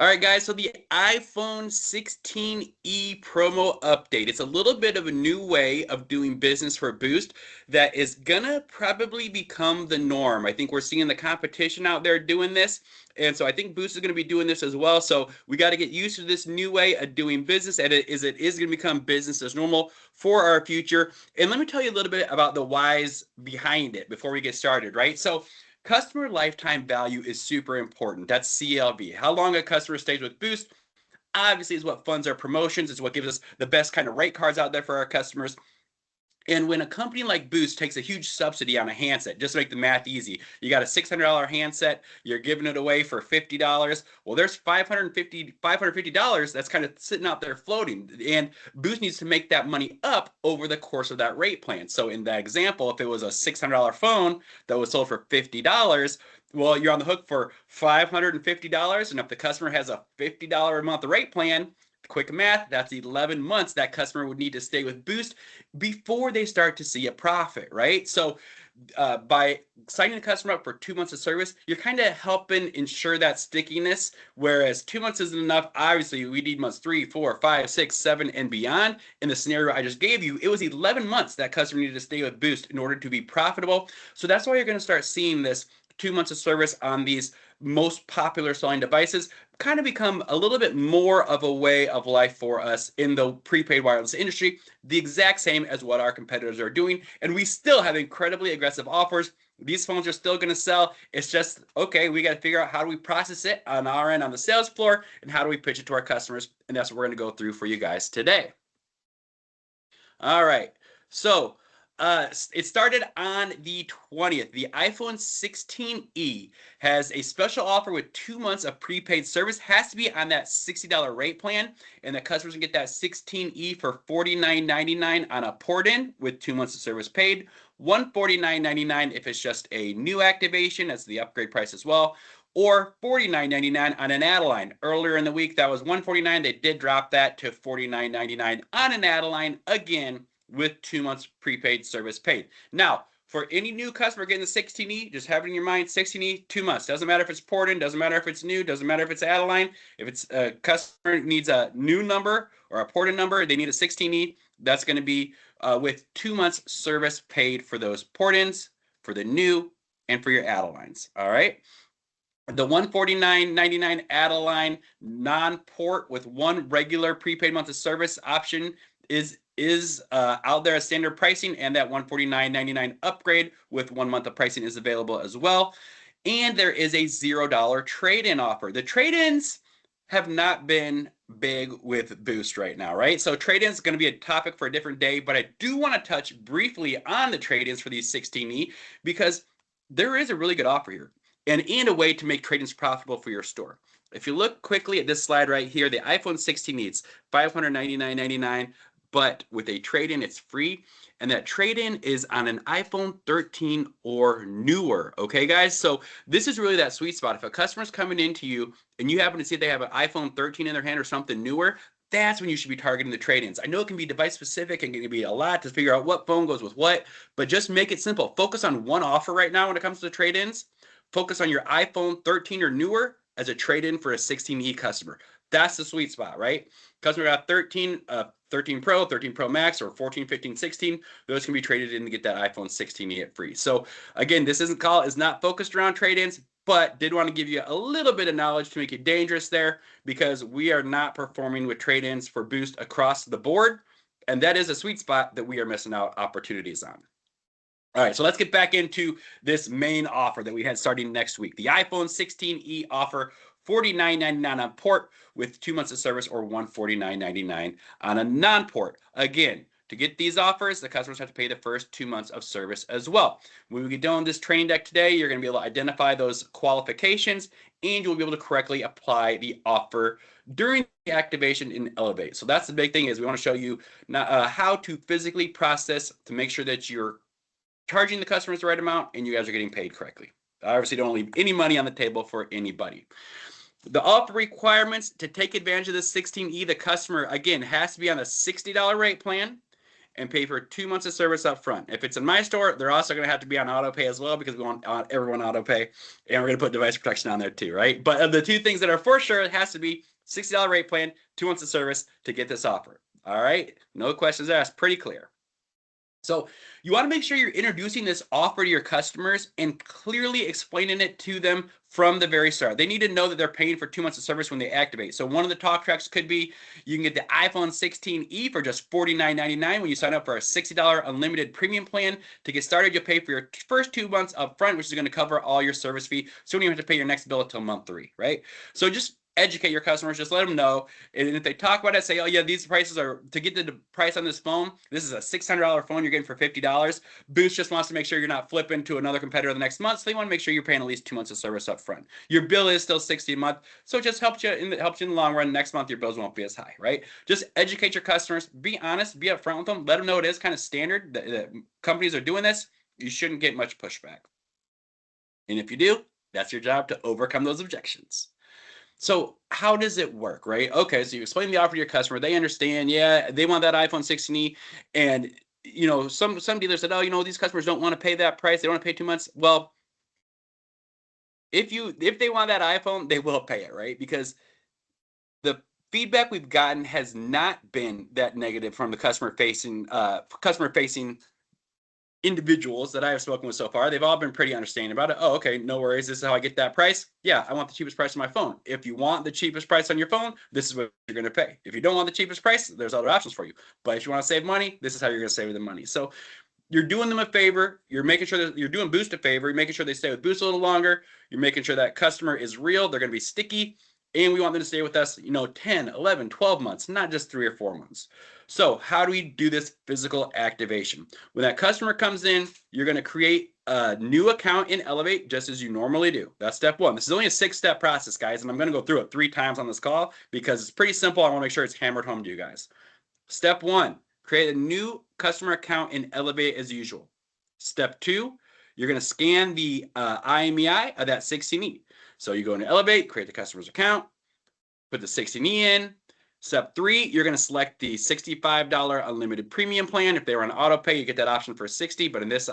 All right, guys, so the iPhone 16e promo update. It's a little bit of a new way of doing business for Boost that is gonna probably become the norm. I think we're seeing the competition out there doing this, and so I think Boost is gonna be doing this as well. So we got to get used to this new way of doing business, and it is gonna become business as normal for our future. And let me tell you a little bit about the whys behind it before we get started, right? So customer lifetime value is super important. That's CLV. How long a customer stays with Boost obviously is what funds our promotions. It's what gives us the best kind of rate cards out there for our customers. And when a company like Boost takes a huge subsidy on a handset, just to make the math easy, you got a $600 handset, you're giving it away for $50. Well, there's $550 that's kind of sitting out there floating. And Boost needs to make that money up over the course of that rate plan. So in that example, if it was a $600 phone that was sold for $50, well, you're on the hook for $550. And if the customer has a $50 a month rate plan, quick math, that's 11 months that customer would need to stay with Boost before they start to see a profit, right? So by signing the customer up for 2 months of service, you're kind of helping ensure that stickiness, whereas 2 months isn't enough. Obviously, we need months 3, 4, 5, 6, 7, and beyond. In the scenario I just gave you, it was 11 months that customer needed to stay with Boost in order to be profitable. So that's why you're going to start seeing this 2 months of service on these most popular selling devices kind of become a little bit more of a way of life for us in the prepaid wireless industry, the exact same as what our competitors are doing. And we still have incredibly aggressive offers. These phones are still going to sell. It's just, okay, we got to figure out how do we process it on our end on the sales floor and how do we pitch it to our customers. And that's what we're going to go through for you guys today. All right. So it started on the 20th. The iPhone 16e has a special offer with 2 months of prepaid service. Has to be on that $60 rate plan, and the customers can get that 16e for $49.99 on a port-in with 2 months of service paid. $149.99 if it's just a new activation. That's the upgrade price as well. Or $49.99 on an add-a-line. Earlier in the week, that was $149. They did drop that to $49.99 on an add-a-line again, with 2 months prepaid service paid. Now, for any new customer getting the 16e, just have it in your mind, 16e, 2 months. Doesn't matter if it's port-in, doesn't matter if it's new, doesn't matter if it's add-a-line. If it's a customer needs a new number or a port-in number, they need a 16e, that's going to be with 2 months service paid for those port-ins, for the new, and for your add-a-lines. All right? The $149.99 add-a-line non-port with one regular prepaid month of service option is out there as standard pricing, and that $149.99 upgrade with 1 month of pricing is available as well. And there is a $0 trade-in offer. The trade-ins have not been big with Boost right now, right? So trade-ins is going to be a topic for a different day, but I do want to touch briefly on the trade-ins for these 16e because there is a really good offer here and a way to make trade-ins profitable for your store. If you look quickly at this slide right here, the iPhone 16 needs $599.99, but with a trade-in, it's free. And that trade-in is on an iPhone 13 or newer. Okay, guys? So this is really that sweet spot. If a customer's coming into you and you happen to see they have an iPhone 13 in their hand or something newer, that's when you should be targeting the trade-ins. I know it can be device specific and it can be a lot to figure out what phone goes with what, but just make it simple. Focus on one offer right now when it comes to trade-ins. Focus on your iPhone 13 or newer as a trade-in for a 16e customer. That's the sweet spot, right? Customer got 13 Pro, 13 Pro Max, or 14, 15, 16. Those can be traded in to get that iPhone 16e at free. So again, this is not focused around trade-ins, but did want to give you a little bit of knowledge to make it dangerous there because we are not performing with trade-ins for Boost across the board. And that is a sweet spot that we are missing out opportunities on. All right, so let's get back into this main offer that we had starting next week. The iPhone 16e offer, $49.99 on port with 2 months of service, or $149.99 on a non-port. Again, to get these offers, the customers have to pay the first 2 months of service as well. When we get done with this training deck today, you're going to be able to identify those qualifications, and you'll be able to correctly apply the offer during the activation in Elevate. So that's the big thing, is we want to show you how to physically process to make sure that you're charging the customers the right amount and you guys are getting paid correctly. Obviously, don't leave any money on the table for anybody. The offer requirements to take advantage of the 16e, the customer, again, has to be on a $60 rate plan, and pay for 2 months of service up front. If it's in my store, they're also going to have to be on auto pay as well because we want everyone auto pay, and we're going to put device protection on there too, right? But of the two things that are for sure, it has to be $60 rate plan, 2 months of service to get this offer. All right, no questions asked, pretty clear. So you want to make sure you're introducing this offer to your customers and clearly explaining it to them from the very start. They need to know that they're paying for 2 months of service when they activate. So one of the talk tracks could be you can get the iPhone 16e for just $49.99 when you sign up for a $60 unlimited premium plan. To get started, you'll pay for your first 2 months up front, which is going to cover all your service fee. So you don't even have to pay your next bill until month 3, right? So just educate your customers, just let them know. And if they talk about it, say, oh yeah, these prices are, to get the price on this phone, this is a $600 phone you're getting for $50. Boost just wants to make sure you're not flipping to another competitor the next month, so they want to make sure you're paying at least 2 months of service up front. Your bill is still $60 a month, so it just helps you in the long run. Next month your bills won't be as high, right? Just educate your customers, be honest, be upfront with them, let them know it is kind of standard that companies are doing this. You shouldn't get much pushback. And if you do, that's your job to overcome those objections. So how does it work, right? Okay, so you explain the offer to your customer. They understand, yeah, they want that iPhone 16e. And, you know, some dealers said, oh, you know, these customers don't want to pay that price. They don't want to pay 2 months. Well, if they want that iPhone, they will pay it, right? Because the feedback we've gotten has not been that negative from the customer facing individuals that I have spoken with so far. They've all been pretty understanding about it. Oh, okay, no worries. This is how I get that price. Yeah, I want the cheapest price on my phone. If you want the cheapest price on your phone, this is what you're going to pay. If you don't want the cheapest price, there's other options for you. But if you want to save money, this is how you're going to save the money. So you're doing them a favor. You're making sure that you're doing Boost a favor. You're making sure they stay with Boost a little longer. You're making sure that customer is real. They're going to be sticky. And we want them to stay with us, 10, 11, 12 months, not just 3 or 4 months. So how do we do this physical activation? When that customer comes in, you're going to create a new account in Elevate just as you normally do. That's step 1. This is only a 6-step process, guys, and I'm going to go through it 3 times on this call because it's pretty simple. I want to make sure it's hammered home to you guys. Step 1, create a new customer account in Elevate as usual. Step 2, you're going to scan the IMEI of that 16E. So you go into Elevate, create the customer's account, put the 16E in. Step 3, you're going to select the $65 unlimited premium plan. If they were on auto pay, you get that option for $60, but in this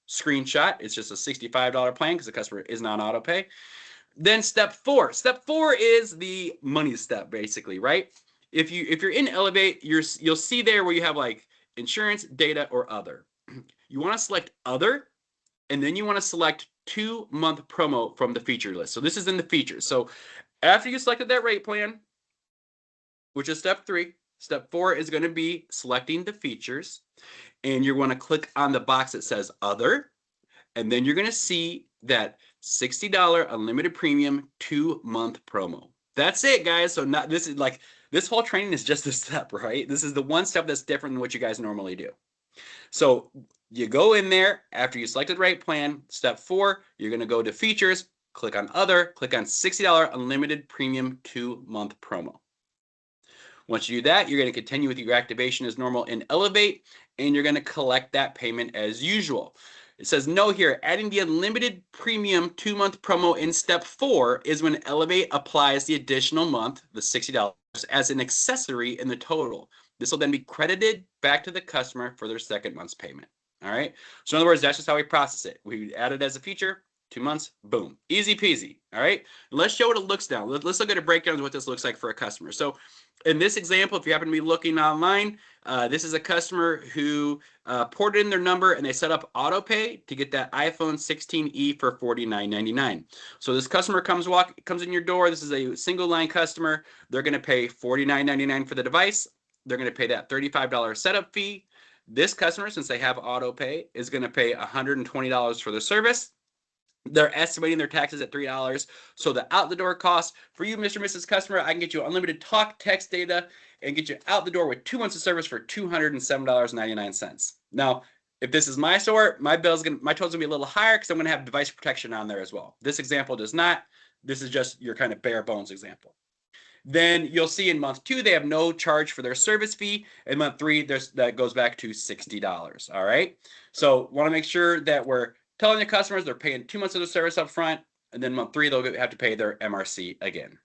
screenshot, it's just a $65 plan because the customer is not on auto pay. Then step 4. Step 4 is the money step, basically, right? If you're in Elevate, you'll see there where you have like insurance, data, or other. You want to select other, and then you want to select 2-month promo from the feature list. So this is in the features. So after you selected that rate plan, which is step 3, step 4 is going to be selecting the features, and you're going to click on the box that says other, and then you're going to see that $60 unlimited premium 2-month promo. That's it, guys. So this whole training is just a step, right? This is the one step that's different than what you guys normally do. So you go in there after you selected the rate plan. Step 4, you're going to go to features, click on other, click on $60 unlimited premium 2-month promo. Once you do that, you're going to continue with your activation as normal in Elevate, and you're going to collect that payment as usual. It says no here, adding the unlimited premium 2-month promo in step 4 is when Elevate applies the additional month, the $60, as an accessory in the total. This will then be credited back to the customer for their second month's payment. All right. So in other words, that's just how we process it. We add it as a feature, 2 months, boom, easy peasy. All right. Let's show what it looks now. Let's look at a breakdown of what this looks like for a customer. So in this example, if you happen to be looking online, this is a customer who ported in their number and they set up auto pay to get that iPhone 16e for $49.99. So this customer comes in your door. This is a single line customer. They're going to pay $49.99 for the device. They're going to pay that $35 setup fee. This customer, since they have auto pay, is going to pay $120 for the service. They're estimating their taxes at $3. So the out the door cost for you, Mr. and Mrs. Customer, I can get you unlimited talk, text data, and get you out the door with 2 months of service for $207.99. Now, if this is my store, my total's gonna be a little higher because I'm gonna have device protection on there as well. This example does not. This is just your kind of bare bones example. Then you'll see in month 2, they have no charge for their service fee. In month 3, that goes back to $60. All right. So want to make sure that we're telling the customers they're paying 2 months of the service up front, and then month 3, they'll have to pay their MRC again.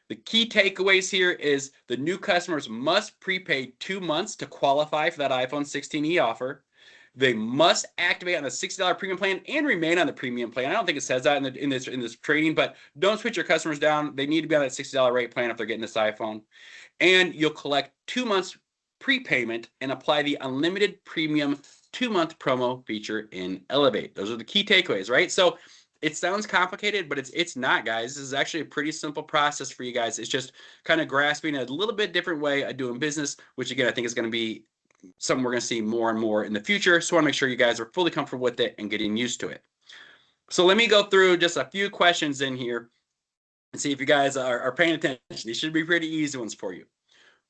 The key takeaways here is the new customers must prepay 2 months to qualify for that iPhone 16e offer. They must activate on the $60 premium plan and remain on the premium plan. I don't think it says that in this trading, but don't switch your customers down. They need to be on that $60 rate plan if they're getting this iPhone. And you'll collect 2 months prepayment and apply the unlimited premium 2-month promo feature in Elevate. Those are the key takeaways, right? So it sounds complicated, but it's not, guys. This is actually a pretty simple process for you guys. It's just kind of grasping a little bit different way of doing business, which again, I think is going to be something we're going to see more and more in the future. So I want to make sure you guys are fully comfortable with it and getting used to it. So let me go through just a few questions in here and see if you guys are paying attention. These should be pretty easy ones for you.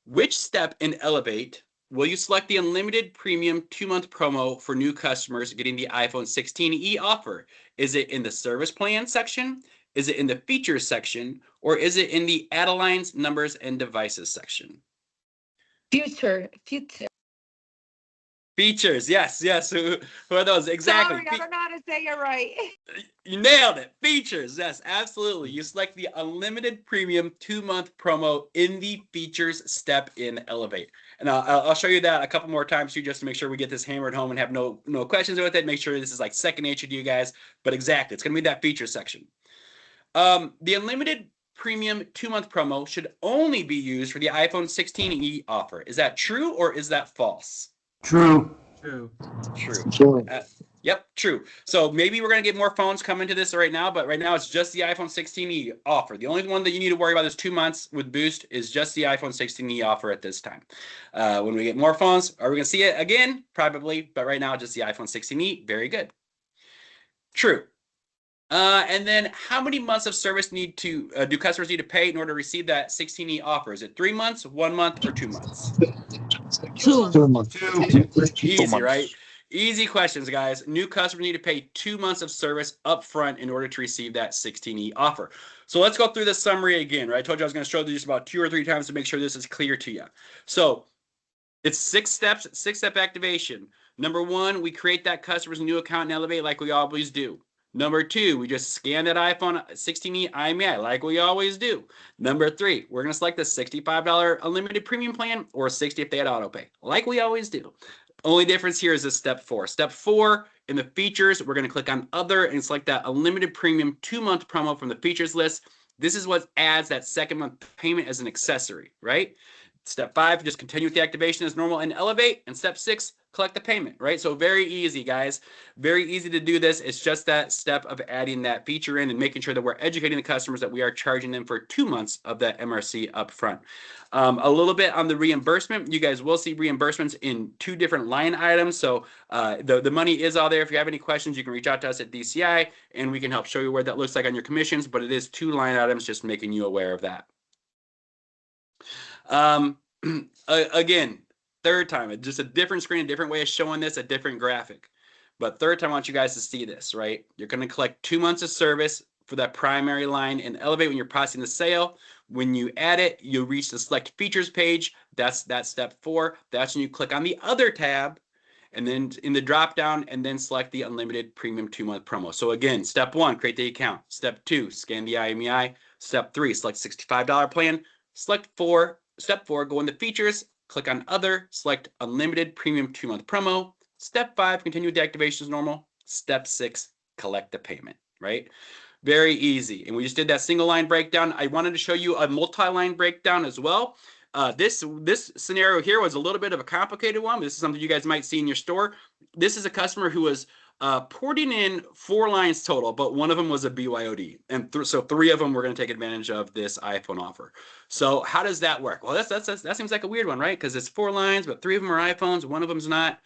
Which step in Elevate will you select the unlimited premium 2-month promo for new customers getting the iPhone 16e offer? Is it in the service plan section? Is it in the features section? Or is it in the add-a-lines, numbers, and devices section? Future. Features, yes. Who are those? Exactly. Sorry, I don't know how to say it right. You nailed it. Features, yes, absolutely. You select the unlimited premium 2-month promo in the features step in Elevate. And I'll show you that a couple more times too, just to make sure we get this hammered home and have no questions with it. Make sure this is like second nature to you guys. But exactly, it's going to be that feature section. The unlimited premium 2-month promo should only be used for the iPhone 16e offer. Is that true or is that false? True. Yep, true. So maybe we're going to get more phones coming to this right now, but right now it's just the iPhone 16e offer. The only one that you need to worry about is 2 months with Boost is just the iPhone 16e offer at this time. When we get more phones, are we going to see it again? Probably, but right now just the iPhone 16e. Very good. True. And then how many months of service do customers need to pay in order to receive that 16e offer? Is it 3 months, 1 month, or 2 months? 2 months. Easy, right? Easy questions, guys. New customers need to pay 2 months of service up front in order to receive that 16e offer. So let's go through this summary again, right? I told you I was going to show this about 2 or 3 times to make sure this is clear to you. So it's 6 steps, 6-step activation. Number 1, we create that customer's new account in Elevate like we always do. Number 2, we just scan that iPhone 16e IMEI like we always do. Number 3, we're going to select the $65 unlimited premium plan or $60 if they had autopay, like we always do. Only difference here is this step 4. Step 4, in the features, we're going to click on Other and select that unlimited premium 2-month promo from the features list. This is what adds that second month payment as an accessory, right? Step 5, just continue with the activation as normal and Elevate. And step 6, collect the payment, right? So very easy, guys. Very easy to do this. It's just that step of adding that feature in and making sure that we're educating the customers that we are charging them for 2 months of that MRC up front. A little bit on the reimbursement. You guys will see reimbursements in 2 different line items. So the money is all there. If you have any questions, you can reach out to us at DCI and we can help show you where that looks like on your commissions, but it is 2 line items, just making you aware of that. Again, third time, just a different screen, a different way of showing this, a different graphic. But third time, I want you guys to see this, right? You're going to collect 2 months of service for that primary line and Elevate when you're processing the sale. When you add it, you'll reach the select features page. That's step 4. That's when you click on the other tab and then in the drop down and then select the unlimited premium 2-month promo. So again, step 1, create the account. Step 2, scan the IMEI. Step 3, select $65 plan. Step 4, go in the features, click on Other, select Unlimited Premium 2-month promo. Step 5, continue with the activation as normal. Step 6, collect the payment, right? Very easy. And we just did that single line breakdown. I wanted to show you a multi-line breakdown as well. This scenario here was a little bit of a complicated one. This is something you guys might see in your store. This is a customer who was porting in 4 lines total, but one of them was a BYOD. And so 3 of them were going to take advantage of this iPhone offer. So how does that work? Well, that seems like a weird one, right? Because it's 4 lines, but 3 of them are iPhones, 1 of them's not.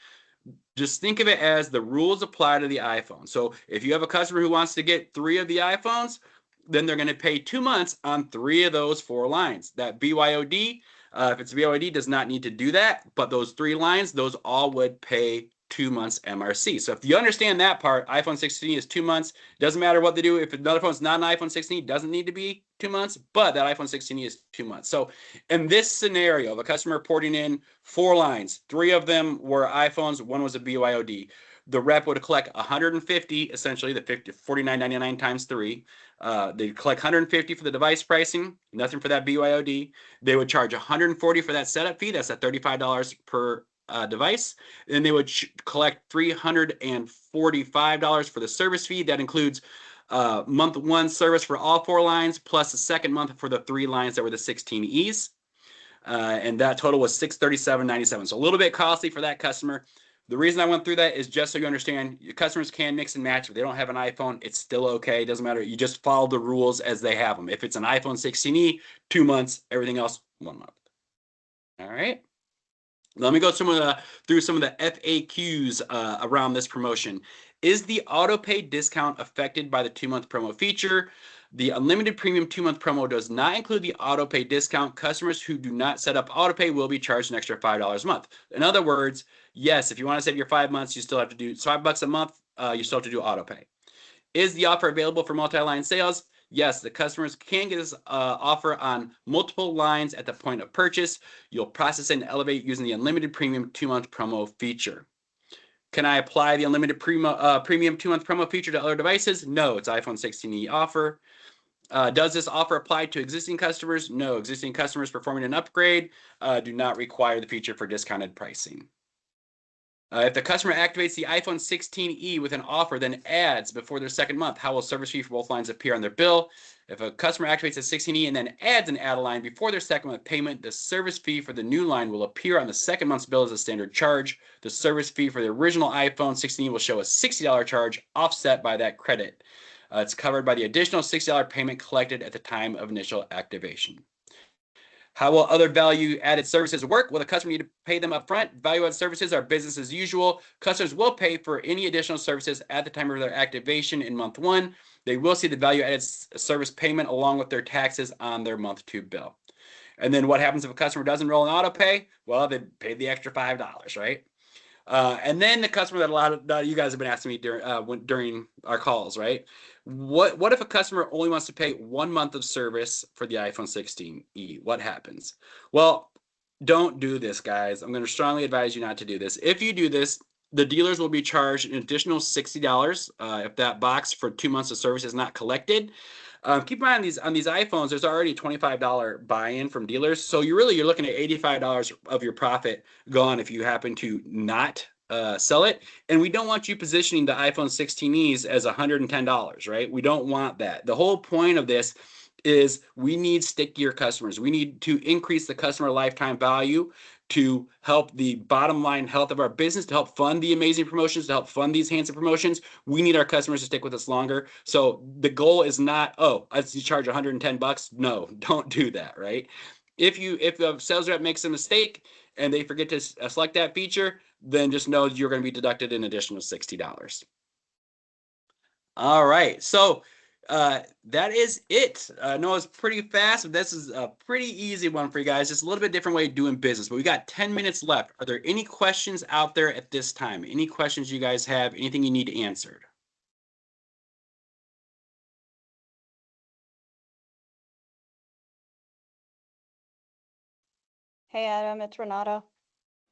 Just think of it as the rules apply to the iPhone. So if you have a customer who wants to get 3 of the iPhones, then they're going to pay 2 months on 3 of those 4 lines. That BYOD, if it's BYOD, does not need to do that. But those 3 lines, those all would pay 2 months MRC. So if you understand that part, iPhone 16 is 2 months. Doesn't matter what they do. If another phone's not an iPhone 16, it doesn't need to be 2 months, but that iPhone 16 is 2 months. So in this scenario of a customer porting in 4 lines, 3 of them were iPhones, 1 was a BYOD. The rep would collect 150, essentially the $49.99 times 3. They'd collect 150 for the device pricing, nothing for that BYOD. They would charge 140 for that setup fee. That's at $35 per device. Then they would collect $345 for the service fee. That includes month one service for all 4 lines, plus the second month for the 3 lines that were the 16Es. And that total was $637.97. So a little bit costly for that customer. The reason I went through that is just so you understand, your customers can mix and match. If they don't have an iPhone, it's still okay. It doesn't matter. You just follow the rules as they have them. If it's an iPhone 16e, 2 months. Everything else, 1 month. All right. Let me go through some of the FAQs around this promotion. Is the auto pay discount affected by the 2-month promo feature? The unlimited premium 2-month promo does not include the auto pay discount. Customers who do not set up auto pay will be charged an extra $5 a month. In other words, yes, if you want to save your 5 months, you still have to do $5 a month. You still have to do auto pay. Is the offer available for multi-line sales? Yes, the customers can get this offer on multiple lines at the point of purchase. You'll process and elevate using the unlimited premium 2-month promo feature. Can I apply the unlimited premium 2-month promo feature to other devices? No, it's iPhone 16e offer. Does this offer apply to existing customers? No, existing customers performing an upgrade do not require the feature for discounted pricing. If the customer activates the iPhone 16e with an offer, then adds before their second month, how will service fee for both lines appear on their bill? If a customer activates a 16e and then adds an add-a line before their second month payment, the service fee for the new line will appear on the second month's bill as a standard charge. The service fee for the original iPhone 16e will show a $60 charge offset by that credit. It's covered by the additional $60 payment collected at the time of initial activation. How will other value-added services work? Well, the customer need to pay them up front. Value-added services are business as usual. Customers will pay for any additional services at the time of their activation in month 1. They will see the value-added service payment along with their taxes on their month 2 bill. And then what happens if a customer doesn't enroll in auto pay? Well, they paid the extra $5, right? And then the customer that a lot of you guys have been asking me during our calls, right? What if a customer only wants to pay 1 month of service for the iPhone 16e? What happens? Well, don't do this, guys. I'm going to strongly advise you not to do this. If you do this, the dealers will be charged an additional $60 if that box for 2 months of service is not collected. Keep in mind on these iPhones, there's already a $25 buy-in from dealers, so you're looking at $85 of your profit gone if you happen to not sell it. And we don't want you positioning the iPhone 16es as $110, right? We don't want that. The whole point of this is we need stickier customers. We need to increase the customer lifetime value to help the bottom line health of our business, to help fund the amazing promotions, to help fund these handsome promotions. We need our customers to stick with us longer. So the goal is not, oh, I charge $110. No, don't do that, right? If the sales rep makes a mistake and they forget to select that feature, then just know you're going to be deducted an additional $60. All right, so that is it. No, it's pretty fast. This is a pretty easy one for you guys. Just a little bit different way of doing business. But we got 10 minutes left. Are there any questions out there at this time? Any questions you guys have? Anything you need answered? Hey Adam, it's Renata.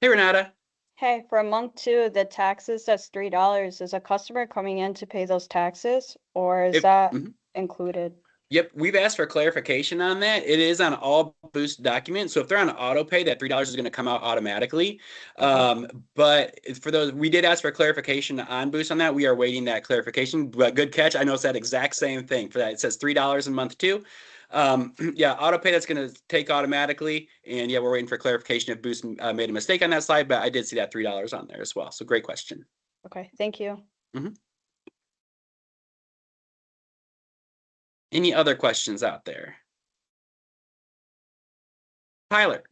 Hey, Renata. Hey, for month 2, the taxes, that's $3. Is a customer coming in to pay those taxes, or is that included? Yep, we've asked for clarification on that. It is on all Boost documents. So if they're on auto pay, that $3 is going to come out automatically. But for those, we did ask for clarification on Boost on that. We are waiting that clarification. But good catch. I noticed that exact same thing for that. It says $3 in month 2. Yeah, auto pay, that's going to take automatically. And yeah, we're waiting for clarification if Boost made a mistake on that slide. But I did see that $3 on there as well. So great question. Okay, thank you. Any other questions out there? Tyler.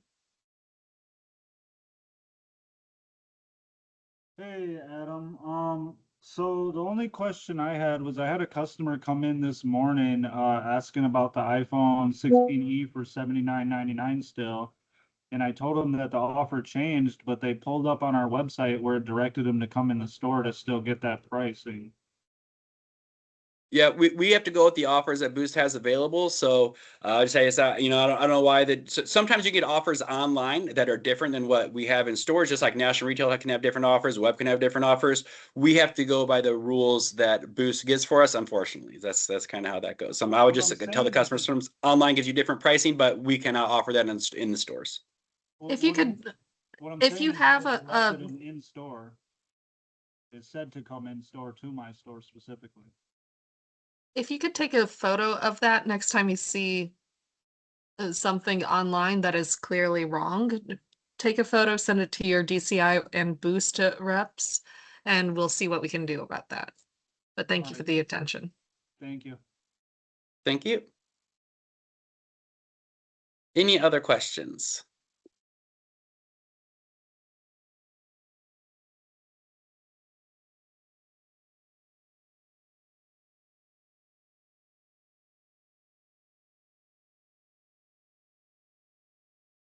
Hey, Adam. So the only question I had was I had a customer come in this morning asking about the iPhone 16e for $79.99 still. And I told him that the offer changed, but they pulled up on our website where it directed him to come in the store to still get that pricing. Yeah, we have to go with the offers that Boost has available. So just say it's you know, I don't know why that sometimes you get offers online that are different than what we have in stores. Just like national retail can have different offers, web can have different offers. We have to go by the rules that Boost gives for us. Unfortunately, that's kind of how that goes. I would just tell the customers from online gives you different pricing, but we cannot offer that in the stores. If you could, if you have a in store, it's said to come in store to my store specifically. if you could take a photo of that next time you see something online that is clearly wrong, take a photo, send it to your DCI and Boost reps, and we'll see what we can do about that. But thank you for the attention. Thank you. Thank you. Any other questions?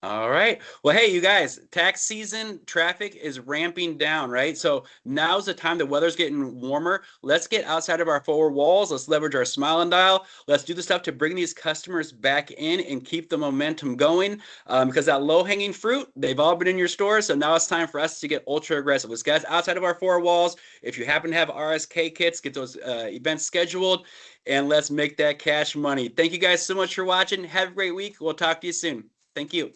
All right. Well, hey, you guys, tax season traffic is ramping down, right? So now's the time the weather's getting warmer. Let's get outside of our four walls. Let's leverage our smile and dial. Let's do the stuff to bring these customers back in and keep the momentum going. Because that low-hanging fruit, they've all been in your store. So now it's time for us to get ultra aggressive. Let's get outside of our four walls. If you happen to have RSK kits, get those events scheduled, and let's make that cash money. Thank you guys so much for watching. Have a great week. We'll talk to you soon. Thank you.